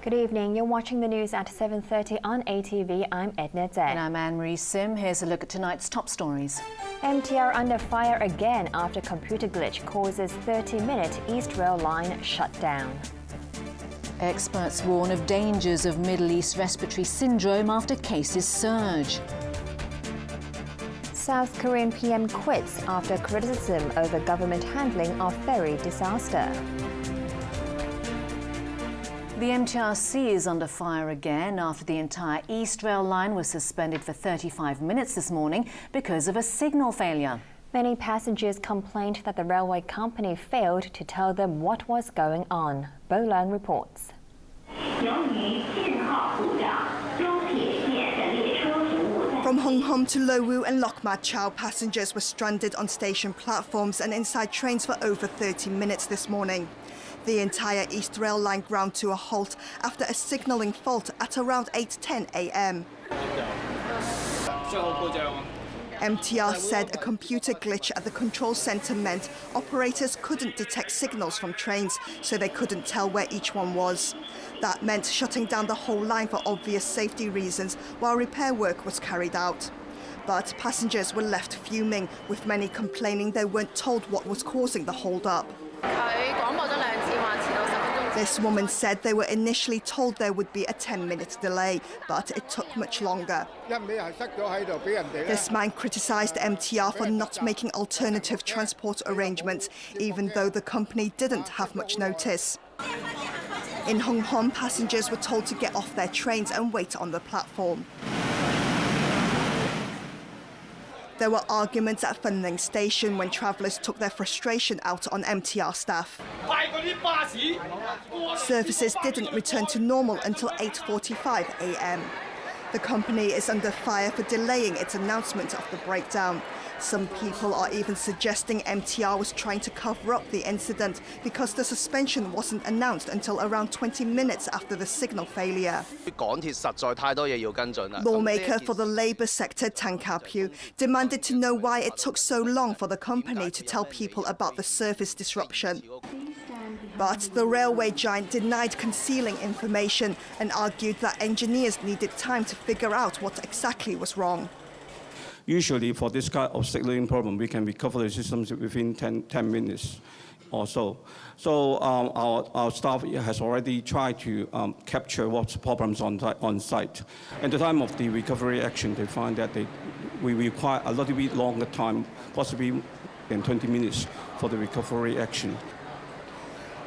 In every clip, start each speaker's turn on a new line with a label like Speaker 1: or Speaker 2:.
Speaker 1: Good evening. You're watching the news at 7:30 on ATV. I'm Edna.
Speaker 2: And I'm Anne-Marie Sim. Here's a look at tonight's top stories.
Speaker 1: MTR under fire again after computer glitch causes 30-minute East Rail line shut down.
Speaker 2: Experts warn of dangers of Middle East respiratory syndrome after cases surge.
Speaker 1: South Korean PM quits after criticism over government handling of ferry disaster.
Speaker 2: The MTRC is under fire again after the entire East Rail line was suspended for 35 minutes this morning because of a signal failure.
Speaker 1: Many passengers complained that the railway company failed to tell them what was going on. Bo Leung reports.
Speaker 3: From Hong Kong to Lo Wu and Lok Ma Chau, passengers were stranded on station platforms and inside trains for over 30 minutes this morning. The entire East Rail line ground to a halt after a signalling fault at around 8:10 a.m. MTR said a computer glitch at the control centre meant operators couldn't detect signals from trains, so they couldn't tell where each one was. That meant shutting down the whole line for obvious safety reasons while repair work was carried out. But passengers were left fuming, with many complaining they weren't told what was causing the hold-up. This woman said they were initially told there would be a 10-minute delay, but it took much longer. This man criticised MTR for not making alternative transport arrangements, even though the company didn't have much notice. In Hong Kong, passengers were told to get off their trains and wait on the platform. There were arguments at Fanling Station when travellers took their frustration out on MTR staff. Services didn't return to normal until 8:45 a.m. The company is under fire for delaying its announcement of the breakdown. Some people are even suggesting MTR was trying to cover up the incident because the suspension wasn't announced until around 20 minutes after the signal failure. Lawmaker for the Labour sector, Tan Ka-Pyu, demanded to know why it took so long for the company to tell people about the service disruption. But the railway giant denied concealing information and argued that engineers needed time to figure out what exactly was wrong.
Speaker 4: Usually for this kind of signaling problem, we can recover the systems within 10 minutes or so. So our staff has already tried to capture what's the problems on site. At the time of the recovery action, they find that we require a little bit longer time, possibly in 20 minutes for the recovery action.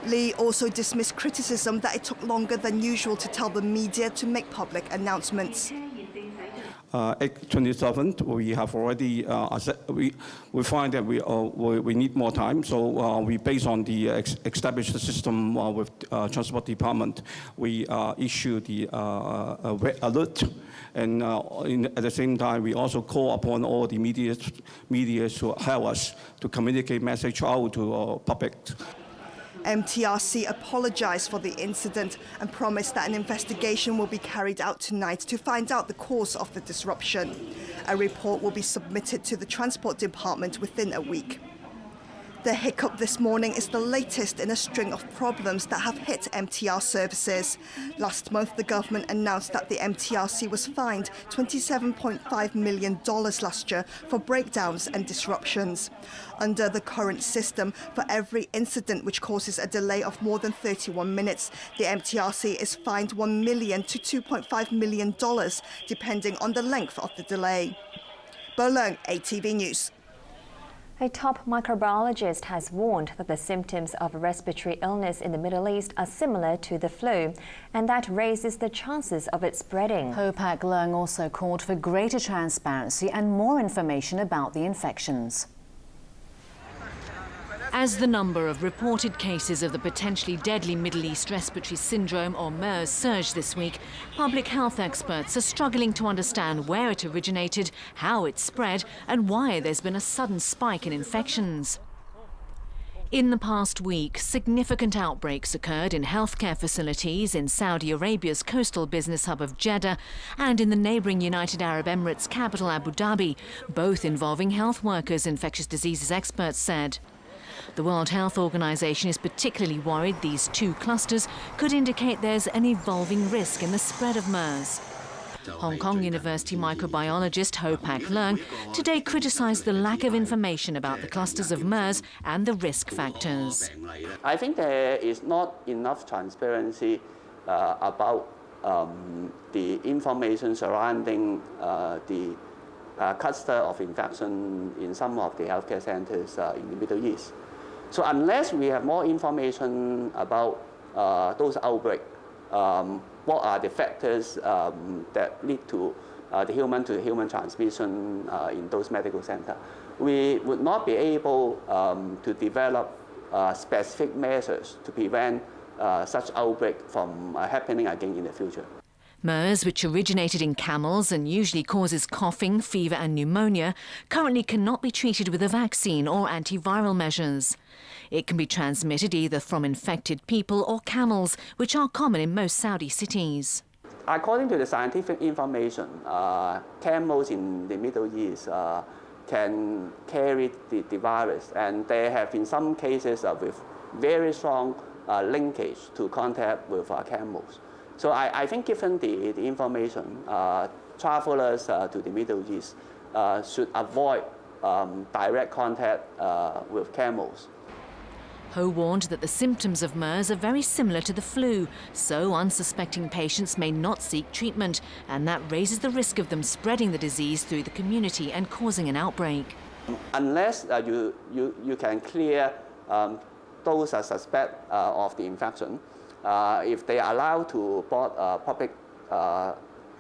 Speaker 3: Lee also dismissed criticism that it took longer than usual to tell the media to make public announcements.
Speaker 4: 27th, we have already we find that we need more time. So we, based on the established system with Transport Department, we issue the alert, and at the same time we also call upon all the media to help us to communicate message out to public.
Speaker 3: MTRC apologised for the incident and promised that an investigation will be carried out tonight to find out the cause of the disruption. A report will be submitted to the Transport Department within a week. The hiccup this morning is the latest in a string of problems that have hit MTR services. Last month, the government announced that the MTRC was fined $27.5 million last year for breakdowns and disruptions. Under the current system, for every incident which causes a delay of more than 31 minutes, the MTRC is fined $1 million to $2.5 million, depending on the length of the delay. Bo Leung, ATV News.
Speaker 1: A top microbiologist has warned that the symptoms of respiratory illness in the Middle East are similar to the flu, and that raises the chances of it spreading.
Speaker 2: Ho Pak Leung also called for greater transparency and more information about the infections. As the number of reported cases of the potentially deadly Middle East respiratory syndrome, or MERS, surged this week, public health experts are struggling to understand where it originated, how it spread, and why there's been a sudden spike in infections. In the past week, significant outbreaks occurred in healthcare facilities in Saudi Arabia's coastal business hub of Jeddah and in the neighbouring United Arab Emirates capital Abu Dhabi, both involving health workers, infectious diseases experts said. The World Health Organization is particularly worried these two clusters could indicate there's an evolving risk in the spread of MERS. Hong Kong University microbiologist Ho Pak Leung today criticised the lack of information about the clusters of MERS and the risk factors.
Speaker 5: I think there is not enough transparency about the information surrounding the cluster of infection in some of the healthcare centres in the Middle East. So unless we have more information about those outbreaks, what are the factors that lead to the human-to-human transmission in those medical centres, we would not be able to develop specific measures to prevent such outbreak from happening again in the future.
Speaker 2: MERS, which originated in camels and usually causes coughing, fever and pneumonia, currently cannot be treated with a vaccine or antiviral measures. It can be transmitted either from infected people or camels, which are common in most Saudi cities.
Speaker 5: According to the scientific information, camels in the Middle East can carry the virus, and there have been some cases with very strong linkage to contact with camels. So I think given the information, travelers to the Middle East should avoid direct contact with camels.
Speaker 2: Ho warned that the symptoms of MERS are very similar to the flu, so unsuspecting patients may not seek treatment, and that raises the risk of them spreading the disease through the community and causing an outbreak.
Speaker 5: Unless you can clear those suspect of the infection, if they are allowed to board public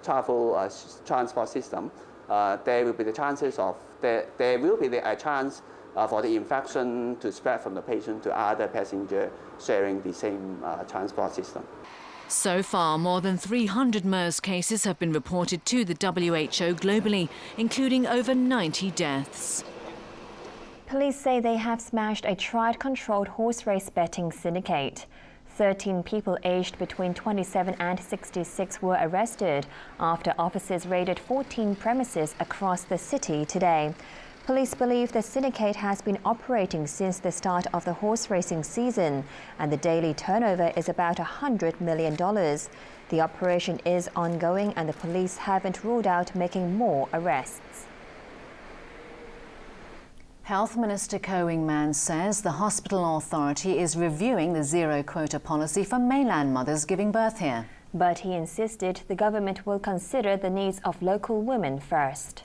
Speaker 5: travel transport system, there will be the chances of there will be a chance for the infection to spread from the patient to other passengers sharing the same transport system.
Speaker 2: So far, more than 300 MERS cases have been reported to the WHO globally, including over 90 deaths.
Speaker 1: Police say they have smashed a triad-controlled horse race betting syndicate. 13 people aged between 27 and 66 were arrested after officers raided 14 premises across the city today. Police believe the syndicate has been operating since the start of the horse racing season, and the daily turnover is about $100 million. The operation is ongoing, and the police haven't ruled out making more arrests.
Speaker 2: Health Minister Ko Wing-man says the hospital authority is reviewing the zero-quota policy for mainland mothers giving birth here.
Speaker 1: But he insisted the government will consider the needs of local women first.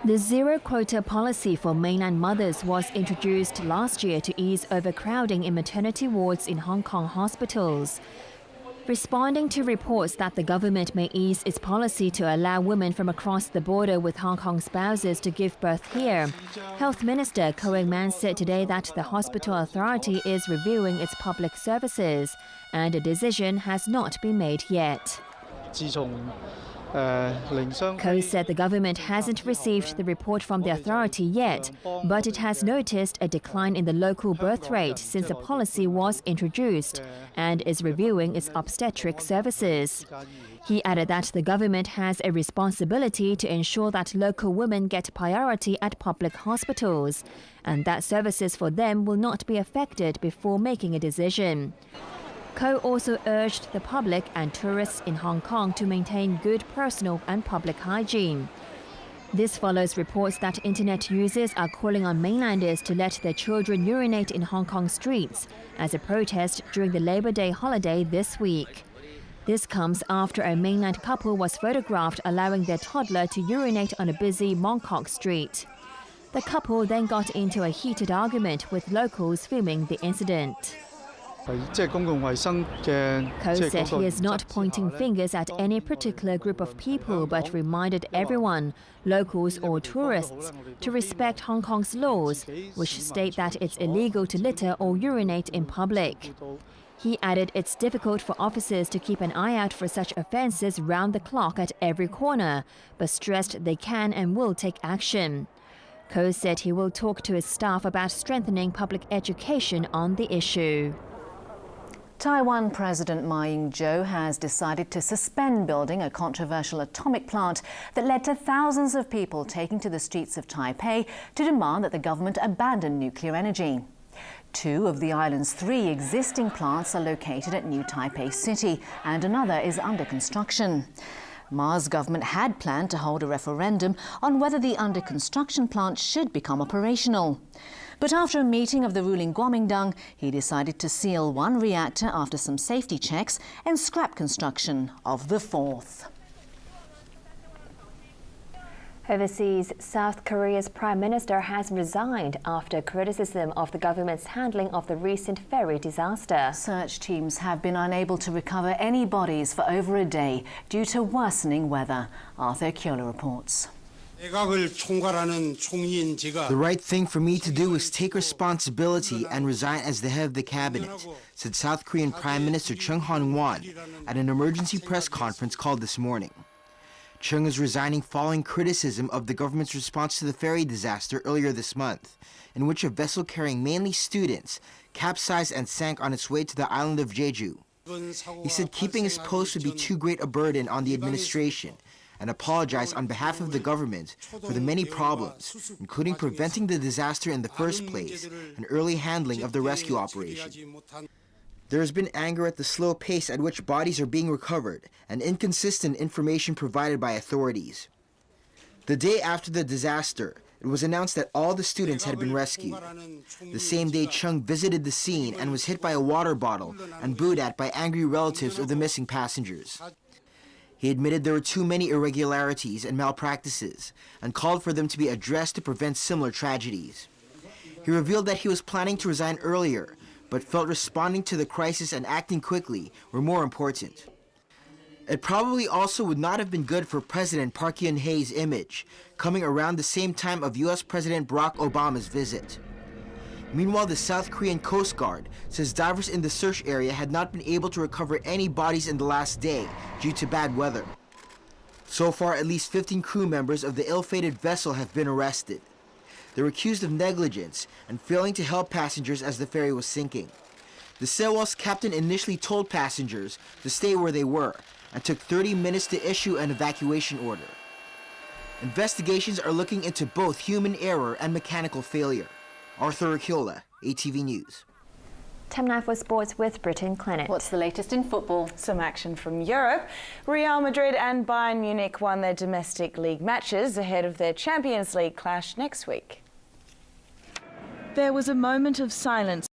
Speaker 1: The zero-quota policy for mainland mothers was introduced last year to ease overcrowding in maternity wards in Hong Kong hospitals. Responding to reports that the government may ease its policy to allow women from across the border with Hong Kong spouses to give birth here, Health Minister Ko Wing-man said today that the hospital authority is reviewing its public services and a decision has not been made yet. Ko said the government hasn't received the report from the authority yet, but it has noticed a decline in the local birth rate since the policy was introduced and is reviewing its obstetric services. He added that the government has a responsibility to ensure that local women get priority at public hospitals and that services for them will not be affected before making a decision. Ko also urged the public and tourists in Hong Kong to maintain good personal and public hygiene. This follows reports that internet users are calling on mainlanders to let their children urinate in Hong Kong streets as a protest during the Labor Day holiday this week. This comes after a mainland couple was photographed allowing their toddler to urinate on a busy Mong Kok street. The couple then got into a heated argument with locals filming the incident. Ko said he is not pointing fingers at any particular group of people, but reminded everyone, locals or tourists, to respect Hong Kong's laws, which state that it's illegal to litter or urinate in public. He added it's difficult for officers to keep an eye out for such offences round the clock at every corner, but stressed they can and will take action. Ko said he will talk to his staff about strengthening public education on the issue.
Speaker 2: Taiwan President Ma Ying-jeou has decided to suspend building a controversial atomic plant that led to thousands of people taking to the streets of Taipei to demand that the government abandon nuclear energy. 2 of the island's 3 existing plants are located at New Taipei City, and another is under construction. Ma's government had planned to hold a referendum on whether the under-construction plant should become operational. But after a meeting of the ruling Kuomintang, he decided to seal 1 reactor after some safety checks and scrap construction of the 4th.
Speaker 1: Overseas, South Korea's Prime Minister has resigned after criticism of the government's handling of the recent ferry disaster.
Speaker 2: Search teams have been unable to recover any bodies for over a day due to worsening weather. Arthur Kyola reports.
Speaker 6: The right thing for me to do is take responsibility and resign as the head of the cabinet, said South Korean Prime Minister Chung Han-won at an emergency press conference called this morning. Chung is resigning following criticism of the government's response to the ferry disaster earlier this month, in which a vessel carrying mainly students capsized and sank on its way to the island of Jeju. He said keeping his post would be too great a burden on the administration, and apologized on behalf of the government for the many problems, including preventing the disaster in the first place and early handling of the rescue operation. There has been anger at the slow pace at which bodies are being recovered and inconsistent information provided by authorities. The day after the disaster, it was announced that all the students had been rescued. The same day, Chung visited the scene and was hit by a water bottle and booed at by angry relatives of the missing passengers. He admitted there were too many irregularities and malpractices and called for them to be addressed to prevent similar tragedies. He revealed that he was planning to resign earlier, but felt responding to the crisis and acting quickly were more important. It probably also would not have been good for President Park Geun-hye's image, coming around the same time of U.S. President Barack Obama's visit. Meanwhile, the South Korean Coast Guard says divers in the search area had not been able to recover any bodies in the last day due to bad weather. So far, at least 15 crew members of the ill-fated vessel have been arrested. They're accused of negligence and failing to help passengers as the ferry was sinking. The Sewol's captain initially told passengers to stay where they were and took 30 minutes to issue an evacuation order. Investigations are looking into both human error and mechanical failure. Arthur Kyola, ATV News.
Speaker 1: Time now for sports with Brittyn, Clennett.
Speaker 2: What's the latest in football?
Speaker 7: Some action from Europe. Real Madrid and Bayern Munich won their domestic league matches ahead of their Champions League clash next week. There was a moment of silence